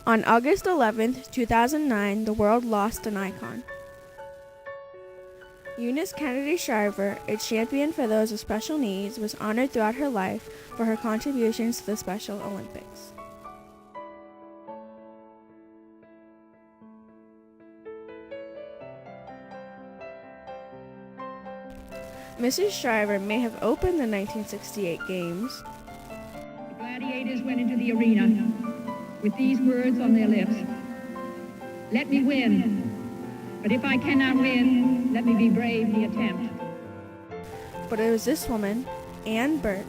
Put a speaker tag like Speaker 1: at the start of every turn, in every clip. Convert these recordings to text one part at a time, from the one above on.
Speaker 1: On August 11, 2009, the world lost an icon. Eunice Kennedy Shriver, a champion for those with special needs, was honored throughout her life for her contributions to the Special Olympics. Mrs. Shriver may have opened the 1968 Games.
Speaker 2: The gladiators went into the arena with these words on their lips: "Let me win, but if I cannot win, let me be brave the attempt."
Speaker 1: But it was this woman, Anne Burke,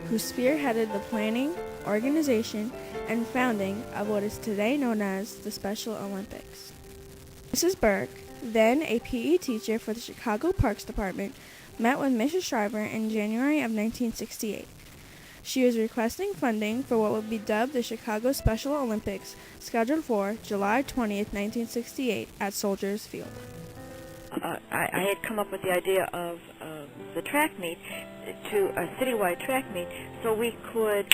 Speaker 1: who spearheaded the planning, organization, and founding of what is today known as the Special Olympics. Mrs. Burke, then a PE teacher for the Chicago Parks Department, met with Mrs. Shriver in January of 1968. She was requesting funding for what would be dubbed the Chicago Special Olympics, scheduled for July 20th, 1968 at Soldiers Field.
Speaker 3: I had come up with the idea of the track meet to a citywide track meet so we could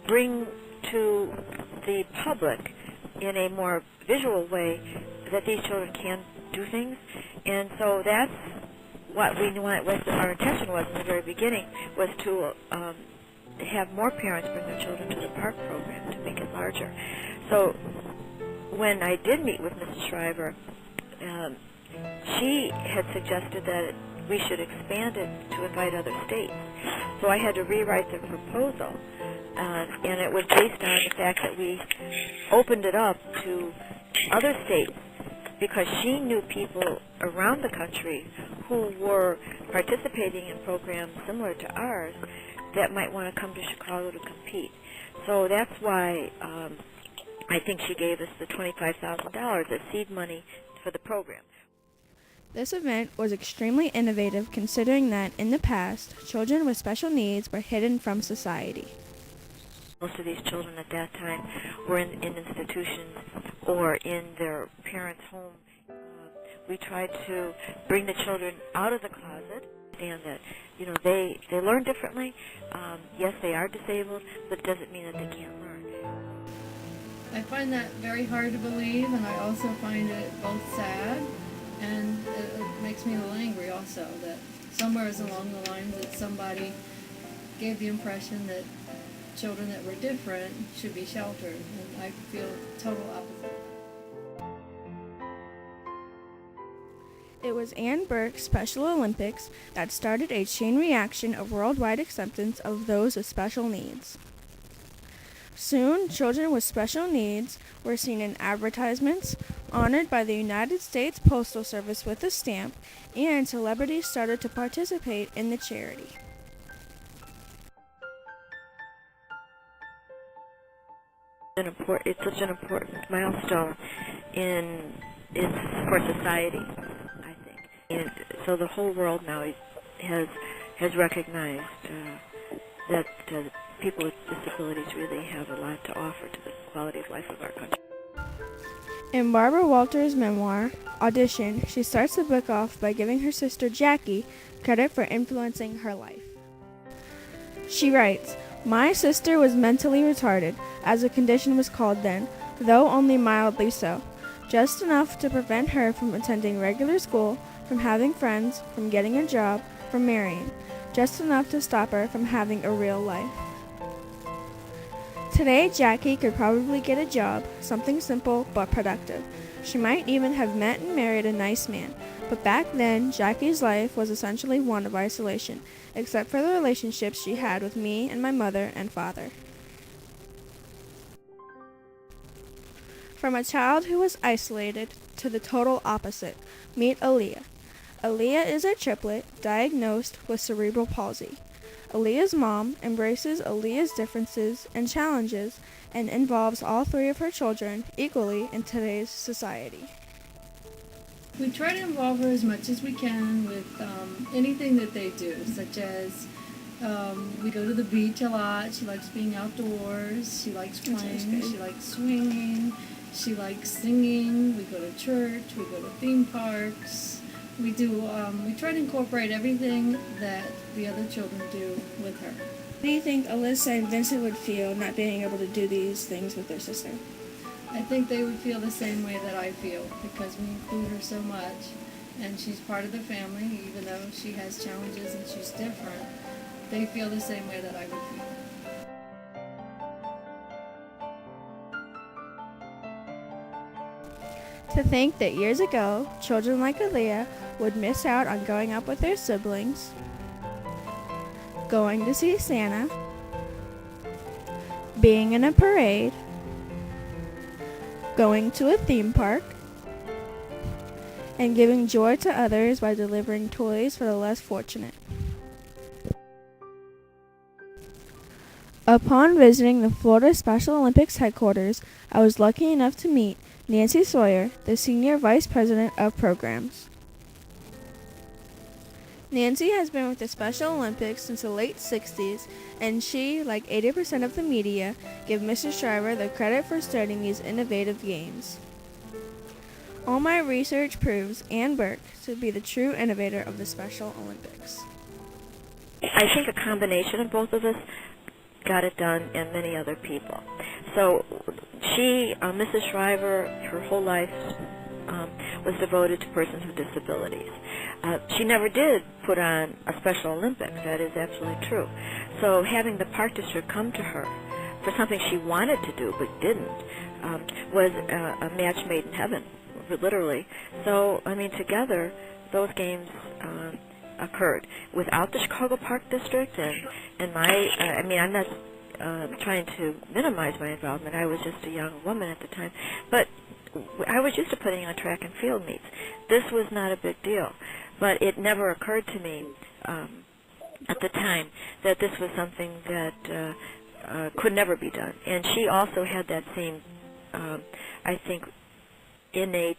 Speaker 3: bring to the public in a more visual way that these children can do things. And so that's what our intention was in the very beginning, was to have more parents bring their children to the park program to make it larger. So when I did meet with Mrs. Shriver, she had suggested that we should expand it to invite other states. So I had to rewrite the proposal, and it was based on the fact that we opened it up to other states, because she knew people around the country who were participating in programs similar to ours that might want to come to Chicago to compete. So that's why I think she gave us the $25,000 as seed money for the program.
Speaker 1: This event was extremely innovative, considering that in the past, children with special needs were hidden from society.
Speaker 3: Most of these children at that time were in institutions or in their parents' home. We tried to bring the children out of the closet, and that they learn differently. Yes, they are disabled, but it doesn't mean that they can't learn.
Speaker 4: I find that very hard to believe, and I also find it both sad, and it makes me a little angry also, that somewhere along the lines that somebody gave the impression that children that were different should be sheltered, and I feel total opposite.
Speaker 1: It was Anne Burke's Special Olympics that started a chain reaction of worldwide acceptance of those with special needs. Soon, children with special needs were seen in advertisements, honored by the United States Postal Service with a stamp, and celebrities started to participate in the charity.
Speaker 3: It's such an important milestone for society, I think. And so the whole world now has recognized that people with disabilities really have a lot to offer to the quality of life of our country.
Speaker 1: In Barbara Walters' memoir, Audition, she starts the book off by giving her sister Jackie credit for influencing her life. She writes, "My sister was mentally retarded, as the condition was called then, though only mildly so, just enough to prevent her from attending regular school, from having friends, from getting a job, from marrying, just enough to stop her from having a real life." Today, Jackie could probably get a job, something simple but productive. She might even have met and married a nice man, but back then, Jackie's life was essentially one of isolation, except for the relationships she had with me and my mother and father. From a child who was isolated to the total opposite, meet Aaliyah. Aaliyah is a triplet diagnosed with cerebral palsy. Aaliyah's mom embraces Aaliyah's differences and challenges and involves all three of her children equally in today's society.
Speaker 4: We try to involve her as much as we can with anything that they do, such as we go to the beach a lot. She likes being outdoors. She likes playing. She likes swinging. She likes singing. We go to church. We go to theme parks. We try to incorporate everything that the other children do with her.
Speaker 1: How do you think Alyssa and Vincent would feel not being able to do these things with their sister?
Speaker 4: I think they would feel the same way that I feel, because we include her so much, and she's part of the family, even though she has challenges and she's different. They feel the same way that I would feel.
Speaker 1: To think that years ago, children like Aaliyah would miss out on going out with their siblings, going to see Santa, being in a parade, going to a theme park, and giving joy to others by delivering toys for the less fortunate. Upon visiting the Florida Special Olympics headquarters, I was lucky enough to meet Nancy Sawyer, the Senior Vice President of Programs. Nancy has been with the Special Olympics since the late 60s, and she, like 80% of the media, give Mrs. Shriver the credit for starting these innovative games. All my research proves Ann Burke to be the true innovator of the Special Olympics.
Speaker 3: I think a combination of both of us got it done, and many other people. So she, Mrs. Shriver, her whole life was devoted to persons with disabilities. She never did put on a Special Olympics. That is absolutely true. So having the Park District come to her for something she wanted to do but didn't was a match made in heaven, literally. So, I mean, together, those games occurred. Without the Chicago Park District and my, I mean, I'm not trying to minimize my involvement. I was just a young woman at the time. But I was used to putting on track and field meets. This was not a big deal. But it never occurred to me at the time that this was something that could never be done. And she also had that same, I think, innate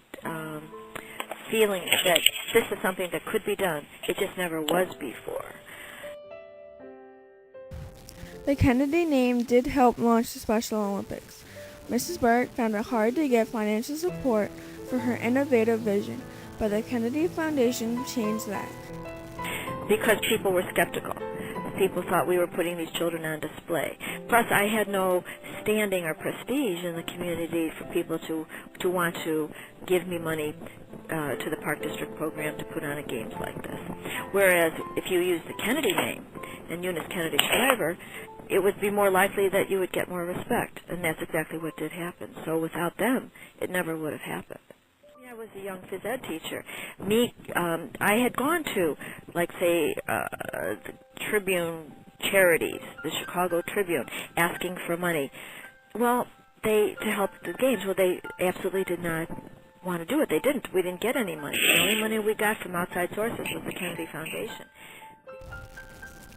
Speaker 3: feeling that this is something that could be done. It just never was before.
Speaker 1: The Kennedy name did help launch the Special Olympics. Mrs. Burke found it hard to get financial support for her innovative vision, but the Kennedy Foundation changed that.
Speaker 3: Because people were skeptical. People thought we were putting these children on display. Plus, I had no standing or prestige in the community for people to want to give me money to the Park District program to put on a games like this. Whereas, if you use the Kennedy name and Eunice Kennedy Shriver, it would be more likely that you would get more respect, and that's exactly what did happen. So without them, it never would have happened. I was a young phys ed teacher. I had gone to, like, say, the Tribune charities, the Chicago Tribune, asking for money. Well, to help the games. Well, they absolutely did not want to do it. They didn't. We didn't get any money. The only money we got from outside sources was the Kennedy Foundation.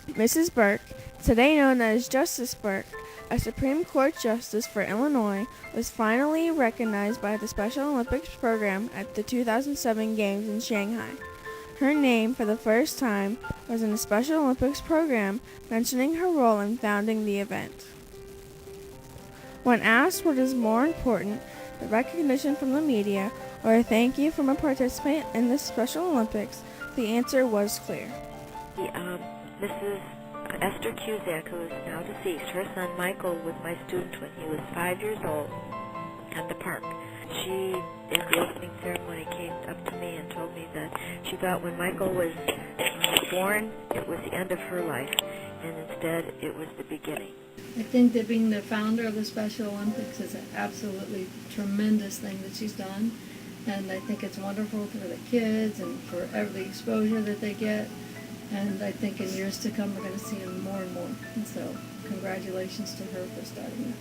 Speaker 1: Mrs. Burke, today known as Justice Burke, a Supreme Court Justice for Illinois, was finally recognized by the Special Olympics program at the 2007 Games in Shanghai. Her name, for the first time, was in the Special Olympics program, mentioning her role in founding the event. When asked what is more important, the recognition from the media or a thank you from a participant in the Special Olympics, the answer was clear.
Speaker 3: Mrs. Esther Cusack, who is now deceased, her son Michael was my student when he was 5 years old at the park. She, at the opening ceremony, came up to me and told me that she thought when Michael was born, it was the end of her life, and instead it was the beginning.
Speaker 4: I think that being the founder of the Special Olympics is an absolutely tremendous thing that she's done, and I think it's wonderful for the kids and for every exposure that they get. And I think in years to come, we're going to see him more and more. And so, congratulations to her for starting it.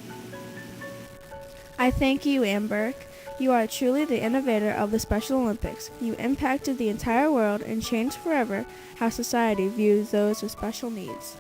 Speaker 1: I thank you, Ann Burke. You are truly the innovator of the Special Olympics. You impacted the entire world and changed forever how society views those with special needs.